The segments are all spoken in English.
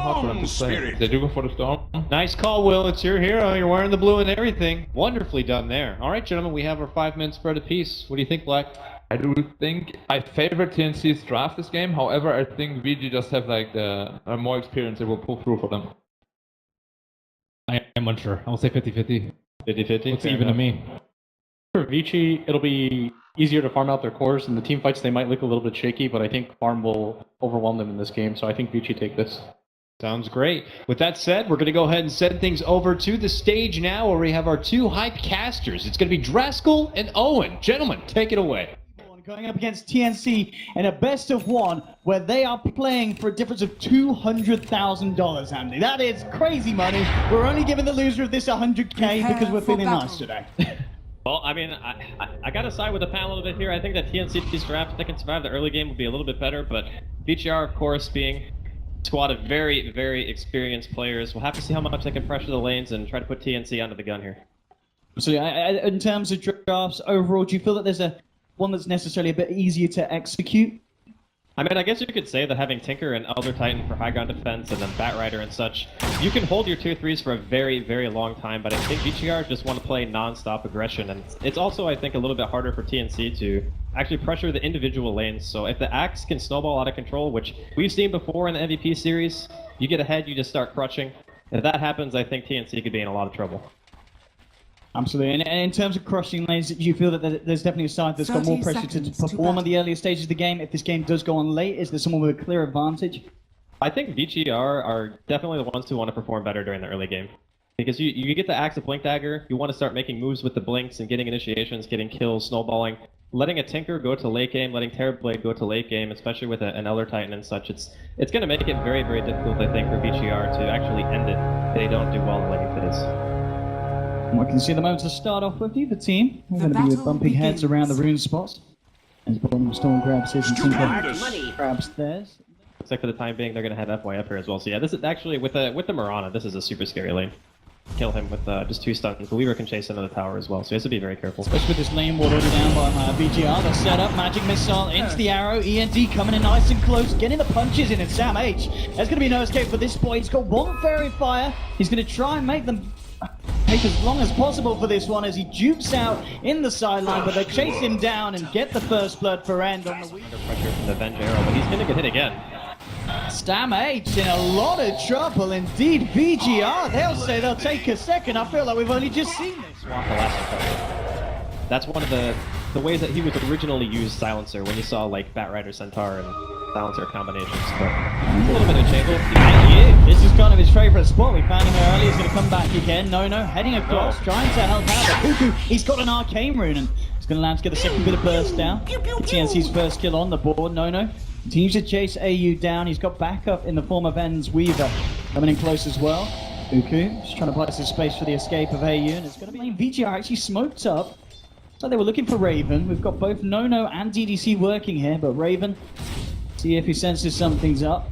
hard for them to play. They do go for the storm. Nice call, Will. It's your hero. You're wearing the blue and everything. Wonderfully done there. All right, gentlemen, we have our 5-minute spread apiece. What do you think, Black? I do think I favor TNC's draft this game. However, I think VG just have like more experience that will pull through for them. I am unsure. I'll say 50-50. 50-50? It's even to me. For Vici, it'll be easier to farm out their cores. In the team fights, they might look a little bit shaky, but I think farm will overwhelm them in this game, so I think Vici take this. Sounds great. With that said, we're going to go ahead and send things over to the stage now where we have our two hype casters. It's going to be Draskell and Owen. Gentlemen, take it away. Going up against TNC in a best of one where they are playing for a difference of $200,000, Andy. That is crazy money. We're only giving the loser of this 100K because we're feeling nice today. Well, I mean, I got to side with the panel a little bit here. I think that TNC's draft, if they can survive the early game, will be a little bit better, but VGR, of course, being a squad of very, very experienced players, we'll have to see how much they can pressure the lanes and try to put TNC under the gun here. So in terms of drafts overall, do you feel that there's one that's necessarily a bit easier to execute? I mean, I guess you could say that having Tinker and Elder Titan for high ground defense and then Batrider and such, you can hold your tier 3s for a very, very long time, but I think VGR just want to play non-stop aggression, and it's also, I think, a little bit harder for TNC to actually pressure the individual lanes. So if the Axe can snowball out of control, which we've seen before in the MVP series, you get ahead, you just start crushing. If that happens, I think TNC could be in a lot of trouble. Absolutely. And in terms of crushing lanes, do you feel that there's definitely a side that's got more pressure to perform at the earlier stages of the game? If this game does go on late, is there someone with a clear advantage? I think VGR are definitely the ones who want to perform better during the early game. Because you get the Axe of Blink Dagger, you want to start making moves with the Blinks and getting initiations, getting kills, snowballing. Letting a Tinker go to late game, letting Terrorblade go to late game, especially with an Elder Titan and such, it's going to make it very, very difficult, I think, for VGR to actually end it if they don't do well in the late phase. We can see the moment to start off with you, the team. We're going to be bumping heads around the rune spots. As Bottom Storm grabs his and Tinker grabs theirs. Looks like for the time being, they're going to have FYF here as well. So yeah, this is actually, with the Mirana, this is a super scary lane. Kill him with just 2 stuns. The Weaver can chase into the tower as well, so he has to be very careful. Especially with this lane ward already down by VGR. The setup, magic missile into the arrow. END coming in nice and close, getting the punches in, and Sam H. There's going to be no escape for this boy. He's got one fairy fire. He's going to try and make them take as long as possible for this one as he jukes out in the sideline, but they chase him down and get the first blood for End on the Weaver. Under pressure from the Venge arrow, but he's going to get hit again. Stam H in a lot of trouble indeed. VGR, they'll say they'll take a second. I feel like we've only just seen this. Swamp Elastic. That's one of the ways that he was originally used Silencer, when you saw like Batrider Centaur and Silencer combinations. But a little bit of change. This is kind of his favorite spot. We found him earlier. He's going to come back again. No, heading across, trying to help out. But Cuckoo, he's got an arcane rune and he's going to land to get the second bit of burst down. TNC's first kill on the board. No. Continues to chase AU down. He's got backup in the form of End's Weaver coming in close as well. Cuckoo just trying to buy some space for the escape of AU, and it's going to be VGR actually smoked up. So they were looking for Raven. We've got both Nono and DDC working here, but Raven, see if he senses something's up.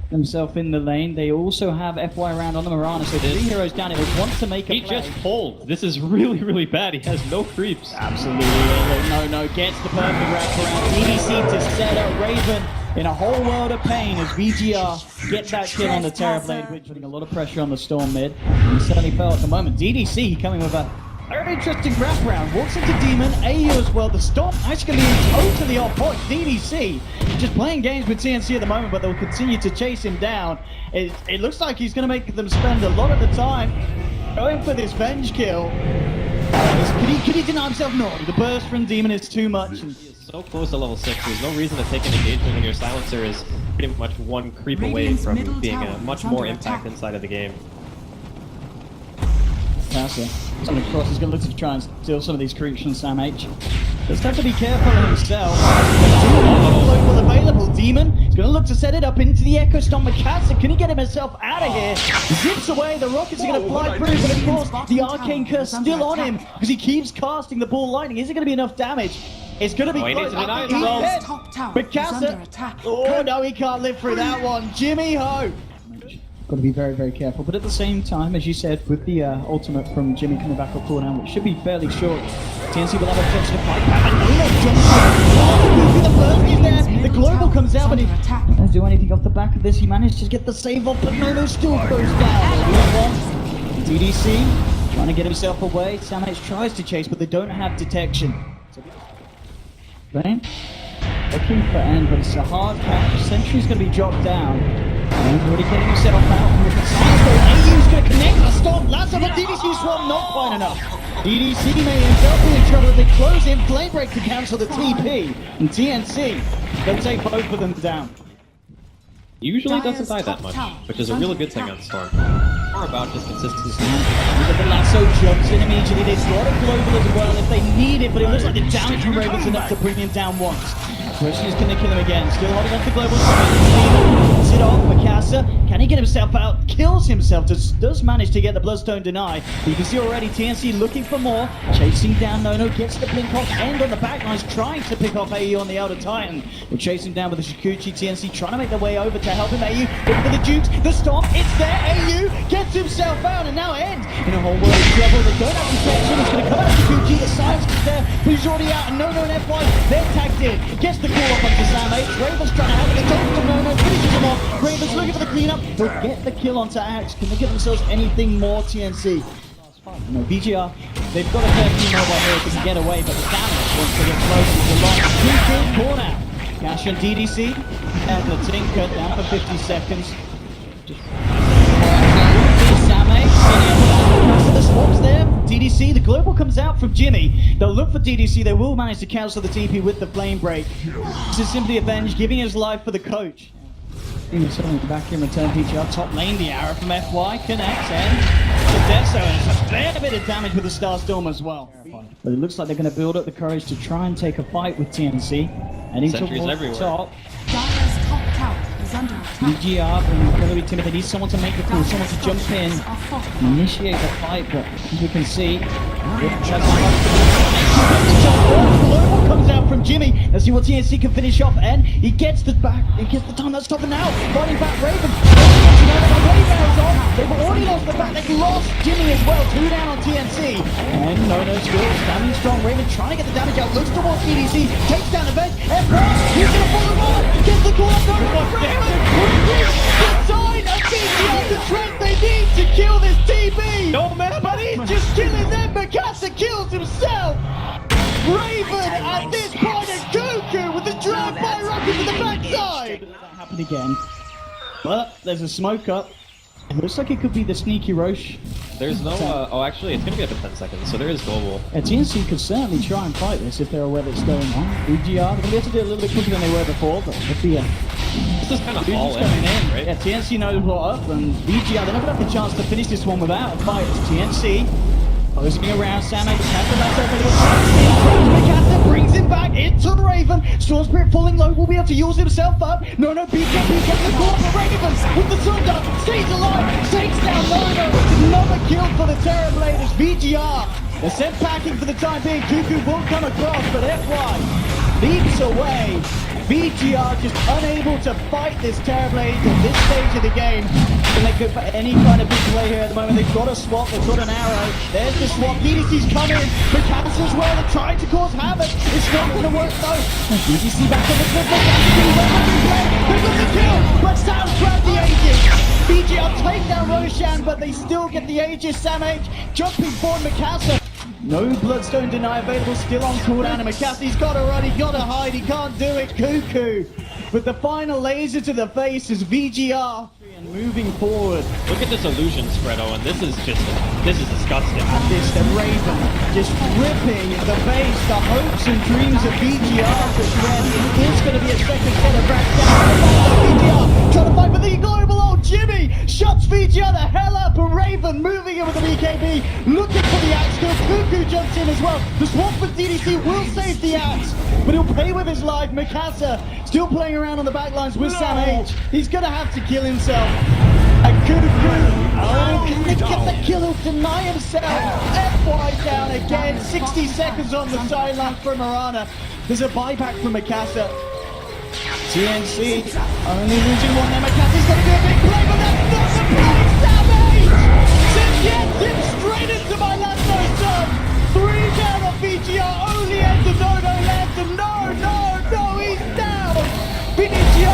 Himself in the lane. They also have FY round on the Mirana, so 3 heroes down. They want to make a play. He just pulled. This is really, really bad. He has no creeps. Absolutely. No gets the perfect wrap around. DDC to set up Raven in a whole world of pain as VGR get that kill on the Terrorblade, which putting a lot of pressure on the Storm mid. He certainly fell at the moment. DDC coming with a very interesting wraparound. Walks into Demon, AU as well. The Storm actually being totally off point. DDC just playing games with TNC at the moment, but they'll continue to chase him down. It looks like he's going to make them spend a lot of the time going for this Venge kill. Could he deny himself? No. The burst from Demon is too much. He is so close to level 6. There's no reason to take an engagement when your Silencer is pretty much one creep away from being a much more impact inside of the game. Passer. Coming across, he's going to look to try and steal some of these creeps from Sam H. Just have to be careful himself. Local available. Demon, he's going to look to set it up into the Echo Stomp. Mikasa, can he get himself out of here? Zips away, the rockets are going to fly through, but of course, the Arcane Curse still on him because he keeps casting the ball lightning. Is it going to be enough damage? It's going to be close. Mikasa. Oh no, he can't live through that one. Jimmy Ho. Got to be very, very careful. But at the same time, as you said, with the ultimate from Jimmy coming back off cooldown, which should be fairly short, TNC will have a chance to fight back. And Nuno jumps in. The first is there. The global comes comes out, but he doesn't do anything off the back of this. He managed to get the save off, but no, still goes down. DDC trying to get himself away. Samh tries to chase, but they don't have detection. Right? Looking for end, but it's a hard catch. Sentry's going to be dropped down. And he's already getting himself out from the side. AU's going to connect the stop. Last of a DDC swap, not quite enough. DDC may himself be in trouble if they close in. Flame Break to cancel the TP. And TNC, they'll take both of them down. Usually doesn't die that much, which is a really good thing on Storm. More about just consistency. The lasso jumps in immediately. They've got a global as well if they need it, but it looks like the damage from Raven's enough to bring him down once. Question is, can they kill him again? Still holding on to global. Puts it off. Mikasa, can he get himself out? Kills himself. Does manage to get the Bloodstone deny. You can see already TNC looking for more. Chasing down Nono. Gets the blink off. End on the backlines. Trying to pick off AU on the Elder Titan. We're chasing down with the Shikuchi. TNC trying to make their way over to help him. AU looking for the Jukes. The stomp. It's there. AU gets himself out. And now End in a whole world of trouble. They don't have protection. He's going to come out. Shikuchi. The silence is there. But he's already out. And Nono and FY, they're tagged in. Gets the call up onto Samh. Raven's trying to have it. They talk to Nono. Finishes him off. Raven's looking for the cleanup. He'll get the kill onto Axe. Can they give themselves anything more, TNC? No, VGR, they've got a 13 mobile here that can get away, but the damage once they get close is a lot. 2 kills more now. Cash on DDC. And the Tinker down for 50 seconds. Samh, the swaps there. DDC, the global comes out from Jimmy. They'll look for DDC. They will manage to cancel the TP with the flame break. This is simply Avenge giving his life for the coach. Back in return, PGR top lane, the arrow from FY connects and Deso, and it's a fair bit of damage with the Starstorm as well. But it looks like they're going to build up the courage to try and take a fight with TNC. Heading Sentries towards everywhere. the top. Dire's top tower is under attack. VGR and Hillary Timothy, they need someone to make the call, someone to jump in and initiate the fight, but as we can see, global comes out from Jimmy. Let's see what TNC can finish off, and he gets the time that's stopping now. Fighting back Raven. They've already lost the back. They've lost Jimmy as well. 2 down on TNC. And Nono still standing strong. Raven trying to get the damage out. Looks towards EDC. Takes down the bench. And he's going to pull the ball. Gets the call up. The sign of BGR, the threat they need to kill this TB. No, man. But he's just killing them. Mikasa kills himself. Raven at this point, and Cuckoo with the drive-by rocket to the backside. That happened again. But there's a smoke up. It looks like it could be the sneaky Roche. There's no, oh actually it's going to be up to 10 seconds, so there is global. TNC could certainly try and fight this if they're aware that it's going on. VGR, they're going to be able to do it a little bit quicker than they were before, but with the This is kind of all in, right? Yeah, TNC knows what up, and VGR, they're not going to have the chance to finish this one without a fight. It's TNC. Closing around, Samh, Mikasa brings him back into Raven. Storm Spirit falling low, will be able to use himself up. No, BK, the call for Raven with the Thunder, stays alive, takes down Nono. Another kill for the Terrabladers. VGR, they're sent packing for the time being. Cuckoo will come across, but FY leaps away. VGR just unable to fight this Terrorblade at this stage of the game. And they could for any kind of big play here at the moment. They've got a swap, they've got an arrow. There's the swap. DDC's coming. Mikasa as well. They're trying to cause havoc. It's not going to work though. DDC back on the flip. They've got the kill, but Sam's grabbed the Aegis. VGR take down Roshan, but they still get the Aegis. Samh jumping forward. Mikasa. No Bloodstone deny available, still on cooldown, and McCarthy's got to run, he got to hide, he can't do it. Cuckoo with the final laser to the face is VGR. And moving forward. Look at this illusion spread, Owen. This is disgusting. At this, the Raven just ripping the base, the hopes and dreams of VGR to shreds. It's going to be a second set of racks down. VGR trying to fight with the global. Oh, Jimmy shuts VGR the hell up, and Raven moving in with the BKB, looking for the axe kill. Cuckoo jumps in as well. The swap with DDC will save the axe, but he'll pay with his life. Mikasa still playing around on the backlines with Samh. He's going to have to kill himself. A Cuckoo. Oh, can they get the kill? He'll deny himself. FY down again. 60 seconds on the sideline for Marana. There's a buyback from Mikasa. TNC only losing one there. Mikasa's going to do a big play, but that's not the play. Samh gets him straight into my lasso turn. 3 down on VGR. Only ends the no lands, and no, he's down. VGR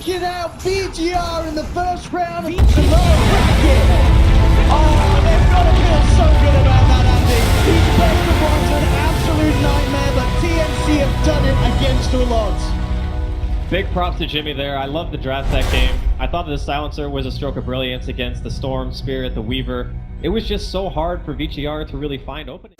taking out VGR in the first round of the lower bracket. Oh, they've got to feel so good about that, Andy. These best of ones are an absolute nightmare, but TNC have done it against all odds. Big props to Jimmy there. I love the draft that game. I thought that the silencer was a stroke of brilliance against the Storm, Spirit, the Weaver. It was just so hard for VGR to really find openings.